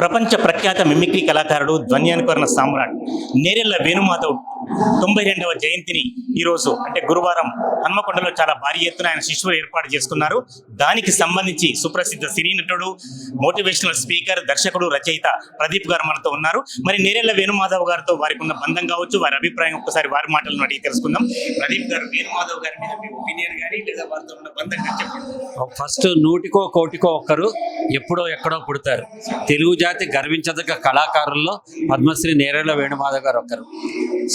ప్రపంచ ప్రఖ్యాత మిమిక్రీ కళాకారుడు ధ్వన్యానుకరణ సామ్రాట్ నేరెళ్ల వేణుమాధవ్ 92వ జయంతిని ఈరోజు అంటే గురువారం హన్మకొండలో చాలా భారీ ఎత్తున ఆయన శిష్యులు ఏర్పాటు చేసుకున్నారు. దానికి సంబంధించి సుప్రసిద్ధ సినీ నటుడు, మోటివేషనల్ స్పీకర్, దర్శకుడు, రచయిత ప్రదీప్ గారు మనతో ఉన్నారు. మరి నేరెళ్ల వేణుమాధవ్ గారితో వారికి ఉన్న బంధం కావచ్చు, వారి అభిప్రాయం ఒక్కసారి వారి మాటలను అడిగి తెలుసుకుందాం. ప్రదీప్ గారు, వేణుమాధవ్ గారి మీద మీ ఒపీనియన్ కానీ లేదా వారితో ఉన్న బంధం కానీ చెప్పండి. ఫస్ట్ నూటికో కోటికో ఒక్కరు ఎప్పుడో ఎక్కడో పుడతారు. తెలుగు జాతి గర్వించదగ్గ కళాకారుల్లో పద్మశ్రీ నేరెళ్ల వేణుమాధవ్ గారు ఒకరు.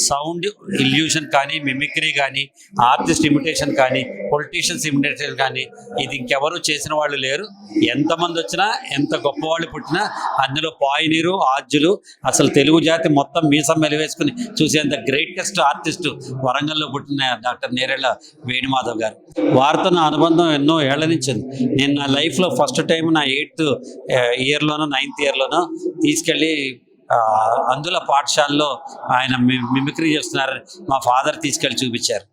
సౌండ్ ఇల్యూషన్ కానీ, మిమిక్రీ కానీ, ఆర్టిస్ట్ ఇమిటేషన్ కానీ, పొలిటీషియన్స్ ఇమిటేషన్ కానీ ఇది ఇంకెవరు చేసిన వాళ్ళు లేరు. ఎంతమంది వచ్చినా, ఎంత గొప్పవాళ్ళు పుట్టినా అందులో పాయనీరు, ఆద్యులు, అసలు తెలుగు జాతి మొత్తం మీసం మెలివేసుకుని చూసేంత గ్రేటెస్ట్ ఆర్టిస్టు వరంగల్లో పుట్టిన డాక్టర్ నేరెళ్ల వేణుమాధవ్ గారు. వారితో నా అనుబంధం ఎన్నో ఏళ్ల నుంచి ఉంది. నేను నా లైఫ్లో ఫస్ట్ టైం నా 8th ఇయర్లోనో 9th ఇయర్లోనో తీసుకెళ్ళి అందుల పాఠశాలలో ఆయన మిమిక్రీ చేస్తున్నారని మా ఫాదర్ తీసుకెళ్ళి చూపించారు.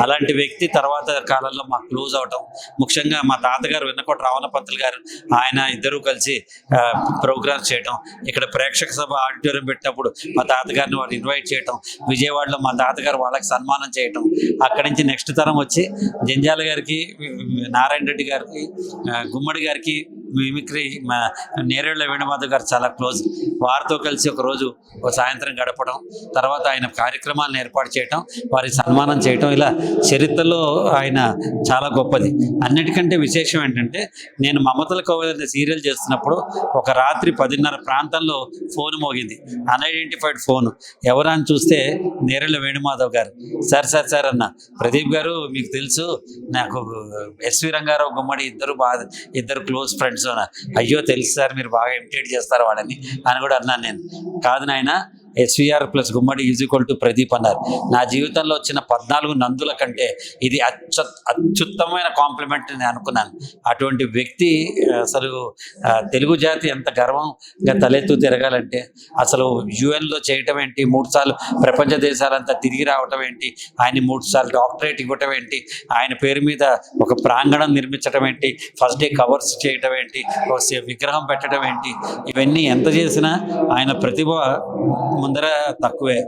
అలాంటి వ్యక్తి తర్వాత కాలంలో మాకు క్లోజ్ అవటం, ముఖ్యంగా మా తాతగారు వెన్నకోట రావణపంతులు గారు, ఆయన ఇద్దరూ కలిసి ప్రోగ్రామ్స్ చేయటం, ఇక్కడ ప్రేక్షక సభ ఆడిటోరియం పెట్టినప్పుడు మా తాతగారిని వారు ఇన్వైట్ చేయటం, విజయవాడలో మా తాతగారు వాళ్ళకి సన్మానం చేయటం, అక్కడి నుంచి నెక్స్ట్ తరం వచ్చి జంజాల గారికి, నారాయణ రెడ్డి గారికి, గుమ్మడి గారికి మిమిక్రీ నేరెళ్ల వేణుమాధవ్ గారు చాలా క్లోజ్. వారితో కలిసి ఒకరోజు ఒక సాయంత్రం గడపడం, తర్వాత ఆయన కార్యక్రమాలను ఏర్పాటు చేయటం, వారికి సన్మానం చేయటం, ఇలా చరిత్రలో ఆయన చాలా గొప్పది. అన్నిటికంటే విశేషం ఏంటంటే, నేను మమతల కోవెల సీరియల్ చేస్తున్నప్పుడు ఒక రాత్రి 10:30 ప్రాంతంలో ఫోన్ మోగింది, అన్ఐడెంటిఫైడ్ ఫోన్. ఎవరని చూస్తే నేరెళ్ల వేణుమాధవ్ గారు. సార్ అన్న, ప్రదీప్ గారు మీకు తెలుసు, నాకు ఎస్వి రంగారావు, గుమ్మడి ఇద్దరు క్లోజ్ ఫ్రెండ్స్. అయ్యో తెలుసు సార్, మీరు బాగా ఇమిటేట్ చేస్తారు వాళ్ళని అని కూడా అన్నాను. నేను కాదు నాయన, SVR + గుమ్మడి = ప్రదీప్ అన్నారు. నా జీవితంలో వచ్చిన 14 నందుల కంటే ఇది అత్యుత్తమమైన కాంప్లిమెంట్ నేను అనుకున్నాను. అటువంటి వ్యక్తి అసలు తెలుగు జాతి ఎంత గర్వంగా తలెత్తు తిరగాలంటే, అసలు UN లో చేయటం ఏంటి, 3 సార్లు ప్రపంచ దేశాలంతా తిరిగి రావటం ఏంటి, ఆయన 3 సార్లు డాక్టరేట్ ఇవ్వటం ఏంటి, ఆయన పేరు మీద ఒక ప్రాంగణం నిర్మించడం ఏంటి, ఫస్ట్ డే కవర్స్ చేయటం ఏంటి, విగ్రహం పెట్టడం ఏంటి, ఇవన్నీ ఎంత చేసినా ఆయన ప్రతిభ ముందర తక్కువే.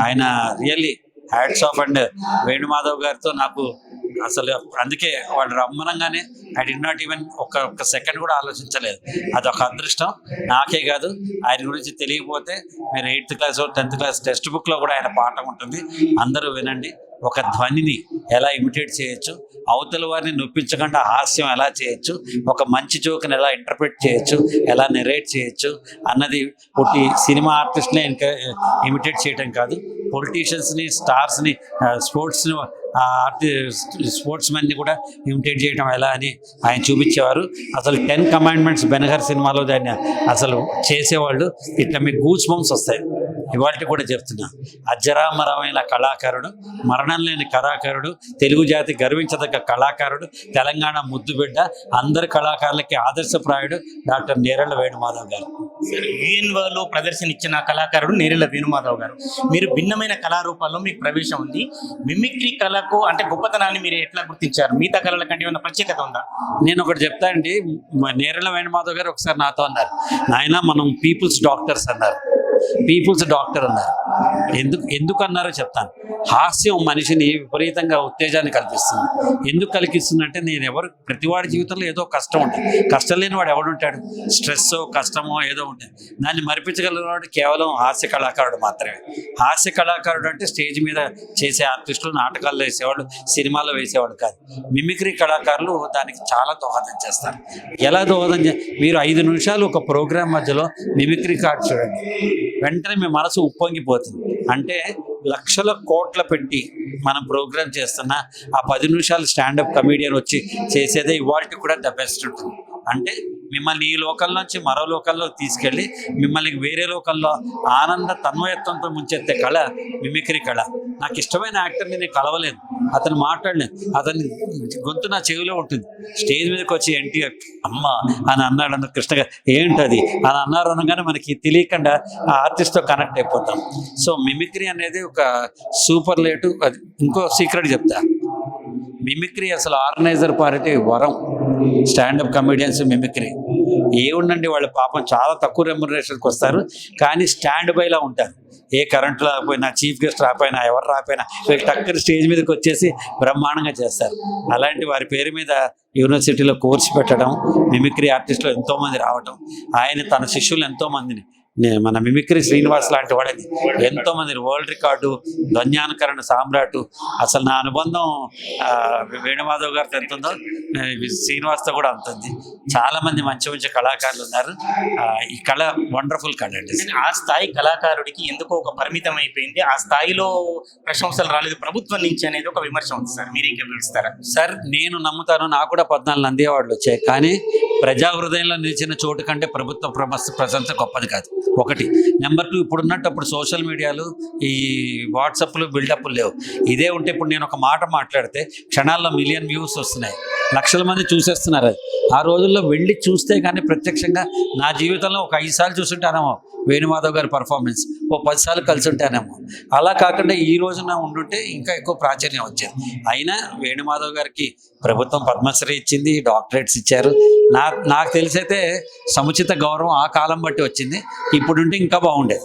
ఆయన really hats off. And Venumadhav గారితో నాకు అసలు అందుకే వాళ్ళు రమ్మనంగానే ఐ డి నాట్ ఈవెన్ ఒక్క సెకండ్ కూడా ఆలోచించలేదు. అదొక అదృష్టం. నాకే కాదు, ఆయన గురించి తెలియకపోతే మీరు 8th class 10th class text బుక్లో కూడా ఆయన పాఠం ఉంటుంది. అందరూ వినండి. ఒక ధ్వనిని ఎలా ఇమిటేట్ చేయొచ్చు, అవతల వారిని నొప్పించకుండా హాస్యం ఎలా చేయొచ్చు, ఒక మంచి జోక్ని ఎలా ఇంటర్ప్రిట్ చేయొచ్చు, ఎలా నెరేట్ చేయొచ్చు అన్నది పుట్టి సినిమా ఆర్టిస్ట్నే ఇమిటేట్ చేయడం కాదు, పొలిటీషియన్స్ని, స్టార్స్ని, స్పోర్ట్స్ మెన్ని కూడా ఇమిటేట్ చేయడం ఎలా అని ఆయన చూపించేవారు. అసలు 10 కమాండ్మెంట్స్ బెనహర్ సినిమాలో దాన్ని అసలు చేసేవాళ్ళు. ఇట్లా మీకు గూస్ బంప్స్ వస్తాయి. ఇవాళ కూడా చెప్తున్నా, అజరామరమైన కళాకారుడు, మరణం లేని కళాకారుడు, తెలుగు జాతి గర్వించదగ్గ కళాకారుడు, తెలంగాణ ముద్దుబిడ్డ, అందరి కళాకారులకి ఆదర్శప్రాయుడు డాక్టర్ నేరెళ్ల వేణుమాధవ్ గారు. UN లో ప్రదర్శన ఇచ్చిన కళాకారుడు నేరెళ్ల వేణుమాధవ్ గారు. మీరు భిన్నమైన కళారూపాల్లో మీకు ప్రవేశం ఉంది. మిమిక్రీ కళకు అంటే గొప్పతనాన్ని మీరు ఎట్లా గుర్తించారు? మిగతా కళల కంటే ఏమైనా ప్రత్యేకత ఉందా? నేను ఒకటి చెప్తా అండి. నేరెళ్ల వేణుమాధవ్ గారు ఒకసారి నాతో అన్నారు, నాయన మనం పీపుల్స్ డాక్టర్స్ అన్నారు. పీపుల్స్ డాక్టర్ అన్నారు. ఎందుకు అన్నారో చెప్తాను. హాస్యం మనిషిని విపరీతంగా ఉత్తేజాన్ని కల్పిస్తుంది. ఎందుకు కలిగిస్తుందంటే, ప్రతివాడి జీవితంలో ఏదో కష్టం ఉంటుంది. కష్టం లేని వాడు ఎవడుంటాడు? స్ట్రెస్, కష్టమో ఏదో ఉంటుంది. దాన్ని మరిపించగలిగినవాడు కేవలం హాస్య కళాకారుడు మాత్రమే. హాస్య కళాకారుడు అంటే స్టేజ్ మీద చేసే ఆర్టిస్టులు, నాటకాల్లో వేసేవాడు, సినిమాలో వేసేవాడు కాదు. మిమిక్రీ కళాకారులు దానికి చాలా దోహదం చేస్తారు. ఎలా దోహదం మీరు 5 నిమిషాలు ఒక ప్రోగ్రాం మధ్యలో మిమిక్రీ కార్డ్ చూడండి, వెంటనే మీ మనసు ఉప్పొంగిపోతుంది. అంటే లక్షల కోట్ల పెట్టి మనం ప్రోగ్రామ్ చేస్తున్నా ఆ 10 నిమిషాలు స్టాండప్ కమీడియన్ వచ్చి చేసేదే ఇవాల్టి కూడా ద బెస్ట్ ఉంటుంది. అంటే మిమ్మల్ని ఈ లోకల్ నుంచి మరో లోకల్లో తీసుకెళ్ళి మిమ్మల్ని వేరే లోకల్లో ఆనంద తన్మయత్వంతో ముంచెత్తే కళ మిమిక్రీ కళ. నాకు ఇష్టమైన యాక్టర్ని నేను కలవలేను, అతను మాట్లాడలేను, అతని గొంతు నా చెవిలో ఉంటుంది. స్టేజ్ మీదకి వచ్చి NTR అమ్మ అని అన్నాడు అన్న కృష్ణ గారు, ఏంటది అని అన్నారు అనగానే మనకి తెలియకుండా ఆ ఆర్టిస్ట్తో కనెక్ట్ అయిపోతాం. సో మిమిక్రీ అనేది ఒక సూపర్ లేటు. అది ఇంకో సీక్రెట్ చెప్తా, మిమిక్రీ అసలు ఆర్గనైజర్ పార్టీ వరం. స్టాండప్ కమెడియన్స్ మిమిక్రీ ఏముండండి వాళ్ళు పాపం చాలా తక్కువ రెమ్యునరేషన్కి వస్తారు, కానీ స్టాండ్ బైలా ఉంటారు. ఏ కరెంట్ రాకపోయినా, చీఫ్ గెస్ట్ రాకపోయినా, ఎవరు రాకపోయినా వీళ్ళు టక్కన స్టేజ్ మీదకి వచ్చేసి బ్రహ్మాండంగా చేస్తారు. అలాంటి వారి పేరు మీద యూనివర్సిటీలో కోర్సు పెట్టడం, మిమిక్రీ ఆర్టిస్టులు ఎంతోమంది రావటం, ఆయన తన శిష్యులు ఎంతోమందిని మన మిమిక్రీ శ్రీనివాస్ లాంటి వాడని ఎంతోమంది వరల్డ్ రికార్డు, ధ్వన్యానుకరణ సామ్రాటు. అసలు నా అనుబంధం వేణుమాధవ్ గారితో ఎంత ఉందో శ్రీనివాస్తో కూడా అంత ఉంది. చాలామంది మంచి మంచి కళాకారులు ఉన్నారు. ఈ కళ వండర్ఫుల్ కళ అండి. ఆ స్థాయి కళాకారుడికి ఎందుకో ఒక పరిమితం అయిపోయింది, ఆ స్థాయిలో ప్రశంసలు రాలేదు ప్రభుత్వం నుంచి అనేది ఒక విమర్శ ఉంది సార్. మీరు ఇంకా పిలుస్తారా సార్? నేను నమ్ముతాను, నాకు కూడా 14 నంది అవార్డులు వచ్చాయి, కానీ ప్రజా హృదయంలో నిలిచిన చోటు కంటే ప్రభుత్వ ప్రశంస గొప్పది కాదు. ఒకటి. నెంబర్ 2, ఇప్పుడు ఉన్నట్టు అప్పుడు సోషల్ మీడియాలు, ఈ వాట్సాప్లు, బిల్డప్లు లేవు. ఇదే ఉంటే ఇప్పుడు నేను ఒక మాట మాట్లాడితే క్షణాల్లో మిలియన్ వ్యూస్ వస్తున్నాయి, లక్షల మంది చూసేస్తున్నారు. ఆ రోజుల్లో వెళ్ళి చూస్తే కానీ ప్రత్యక్షంగా నా జీవితంలో ఒక 5 సార్లు చూసుంటానేమో వేణుమాధవ్ గారి పర్ఫార్మెన్స్, ఓ 10 సార్లు కలిసి ఉంటానేమో. అలా కాకుండా ఈ రోజున ఉండుంటే ఇంకా ఎక్కువ ప్రాచుర్యం వచ్చేది. అయినా వేణుమాధవ్ గారికి ప్రభుత్వం పద్మశ్రీ ఇచ్చింది, డాక్టరేట్స్ ఇచ్చారు. నాకు తెలిసైతే సముచిత గౌరవం ఆ కాలం బట్టి వచ్చింది. ఇప్పుడుంటే ఇంకా బాగుండేది.